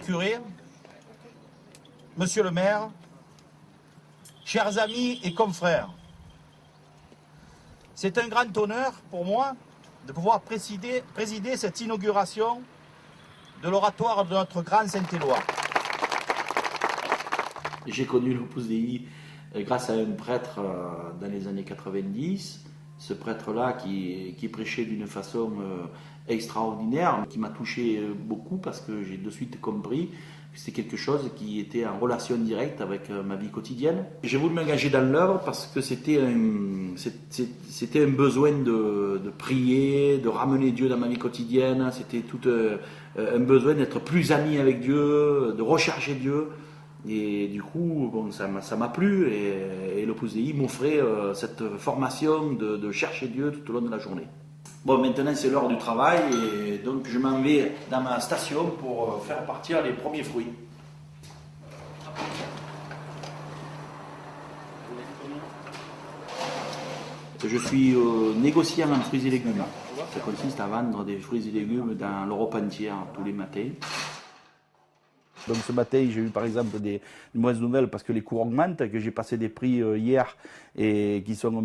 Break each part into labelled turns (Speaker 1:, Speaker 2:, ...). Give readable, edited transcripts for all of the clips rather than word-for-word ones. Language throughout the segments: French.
Speaker 1: curé, monsieur le maire, chers amis et confrères, c'est un grand honneur pour moi de pouvoir présider cette inauguration de l'oratoire de notre grand Saint-Éloi.
Speaker 2: J'ai connu l'Opus Dei grâce à un prêtre dans les années 90. Ce prêtre-là qui prêchait d'une façon extraordinaire, qui m'a touché beaucoup parce que j'ai de suite compris que c'était quelque chose qui était en relation directe avec ma vie quotidienne. J'ai voulu m'engager dans l'œuvre parce que c'était un besoin de prier, de ramener Dieu dans ma vie quotidienne. C'était tout un besoin d'être plus ami avec Dieu, de rechercher Dieu. Et du coup, bon, ça m'a plu et l'Opus Dei m'offrait cette formation de chercher Dieu tout au long de la journée. Bon, maintenant c'est l'heure du travail et donc je m'en vais dans ma station pour faire partir les premiers fruits. Je suis négociant en fruits et légumes. Ça consiste à vendre des fruits et légumes dans l'Europe entière tous les matins.
Speaker 3: Donc ce matin, j'ai eu par exemple des mauvaises nouvelles parce que les cours augmentent, que j'ai passé des prix hier et qui sont un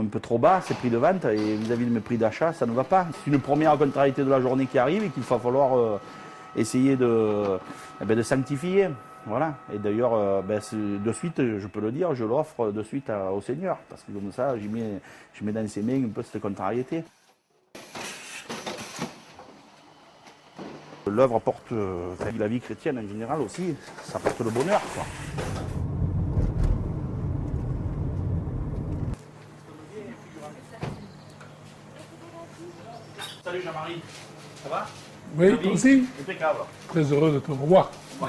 Speaker 3: peu trop bas, ces prix de vente, et vis-à-vis de mes prix d'achat, ça ne va pas. C'est une première contrariété de la journée qui arrive et qu'il va falloir essayer de sanctifier. Voilà. Et d'ailleurs, de suite, je peux le dire, je l'offre de suite au Seigneur, parce que comme ça, je mets dans ses mains un peu cette contrariété. L'œuvre porte, la vie chrétienne en général aussi, ça porte le bonheur, quoi.
Speaker 1: Salut Jean-Marie, ça va?
Speaker 4: Oui, toi aussi.
Speaker 1: Impeccable.
Speaker 4: Très heureux de te revoir.
Speaker 1: Ouais.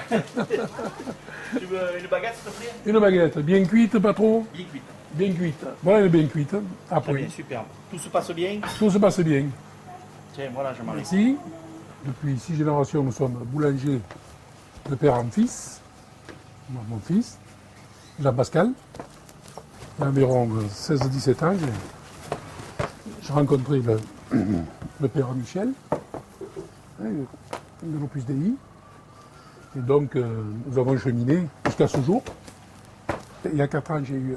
Speaker 1: Tu veux une baguette s'il te plaît?
Speaker 4: Une baguette, bien cuite, pas trop?
Speaker 1: Bien cuite.
Speaker 4: Bien cuite. Voilà, elle est bien cuite.
Speaker 1: Très
Speaker 4: Après,
Speaker 1: bien, superbe. Tout se passe bien?
Speaker 4: tout se passe bien.
Speaker 1: Tiens, voilà Jean-Marie.
Speaker 4: Merci. Depuis 6 générations, nous sommes boulangers de père en fils. Moi, mon fils, Jean-Pascal. Il y a environ 16-17 ans, j'ai rencontré le père Michel, de l'Opus Dei. Et donc, nous avons cheminé jusqu'à ce jour. Il y a 4 ans, j'ai eu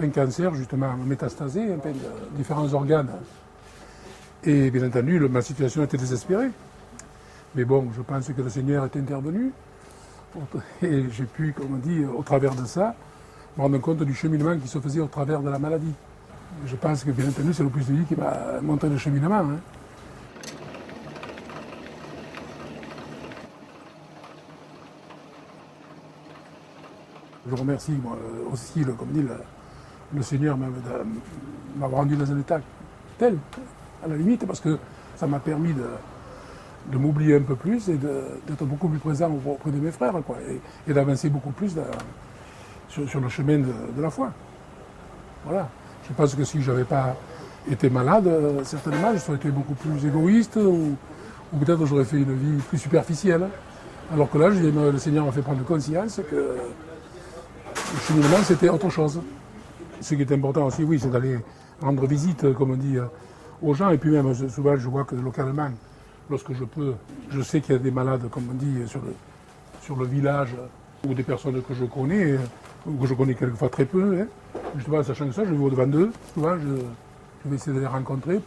Speaker 4: un cancer, justement, métastasé, un peu de différents organes. Et bien entendu, ma situation était désespérée. Mais bon, je pense que le Seigneur est intervenu. Et j'ai pu, comme on dit, au travers de ça, me rendre compte du cheminement qui se faisait au travers de la maladie. Je pense que, bien entendu, c'est l'Opus Dei qui m'a montré le cheminement. Hein. Je remercie moi, aussi, comme dit, le Seigneur m'avoir rendu dans un état tel, à la limite, parce que ça m'a permis de m'oublier un peu plus et d'être beaucoup plus présent auprès de mes frères, quoi, et d'avancer beaucoup plus sur le chemin de la foi. Voilà. Je pense que si je n'avais pas été malade, certainement, je serais été beaucoup plus égoïste ou peut-être j'aurais fait une vie plus superficielle. Alors que là, le Seigneur m'a fait prendre conscience que le cheminement, c'était autre chose. Ce qui est important aussi, oui, c'est d'aller rendre visite, comme on dit, aux gens. Et puis même, souvent, je vois que localement, lorsque je peux, je sais qu'il y a des malades, comme on dit, sur le village, ou des personnes que je connais, ou que je connais quelquefois très peu. Hein. Justement, sachant que ça, je vais au-devant d'eux. Souvent, je vais essayer de les rencontrer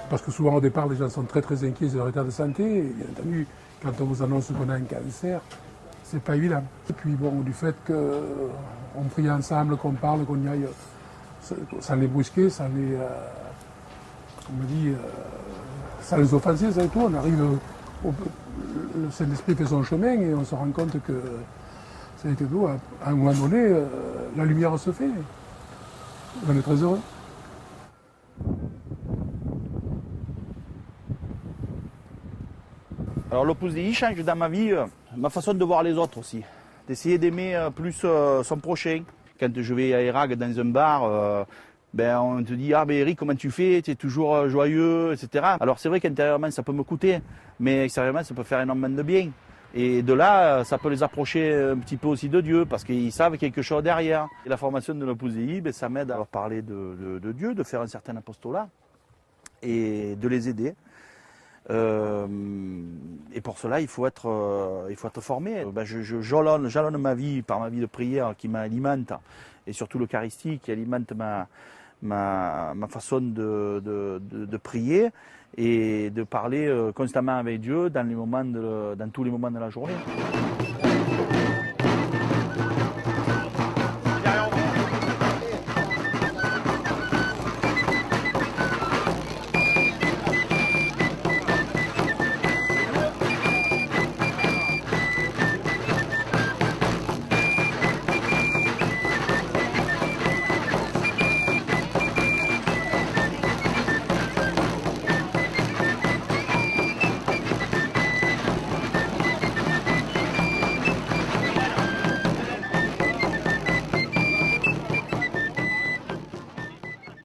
Speaker 4: parce que souvent, au départ, les gens sont très très inquiets de leur état de santé. Et bien entendu, quand on vous annonce qu'on a un cancer, c'est pas évident. Et puis bon, du fait qu'on prie ensemble, qu'on parle, qu'on y aille sans les brusquer, sans les, sans les offenser, ça et tout, on arrive, le Saint-Esprit fait son chemin et on se rend compte que ça a été beau. À un moment donné, la lumière se fait. On est très heureux.
Speaker 3: Alors l'Opus Dei change dans ma vie ma façon de voir les autres aussi. D'essayer d'aimer plus son prochain. Quand je vais à Erag dans un bar, on te dit « Ah ben Eric, comment tu fais? Tu es toujours joyeux, etc. » Alors c'est vrai qu'intérieurement ça peut me coûter, mais extérieurement ça peut faire énormément de bien. Et de là, ça peut les approcher un petit peu aussi de Dieu, parce qu'ils savent quelque chose derrière. Et la formation de l'Opus Dei, ça m'aide à leur parler de Dieu, de faire un certain apostolat, et de les aider. Et pour cela, il faut être formé. Je jalonne ma vie par ma vie de prière qui m'alimente, et surtout l'Eucharistie qui alimente ma façon de prier et de parler constamment avec Dieu dans tous les moments de la journée.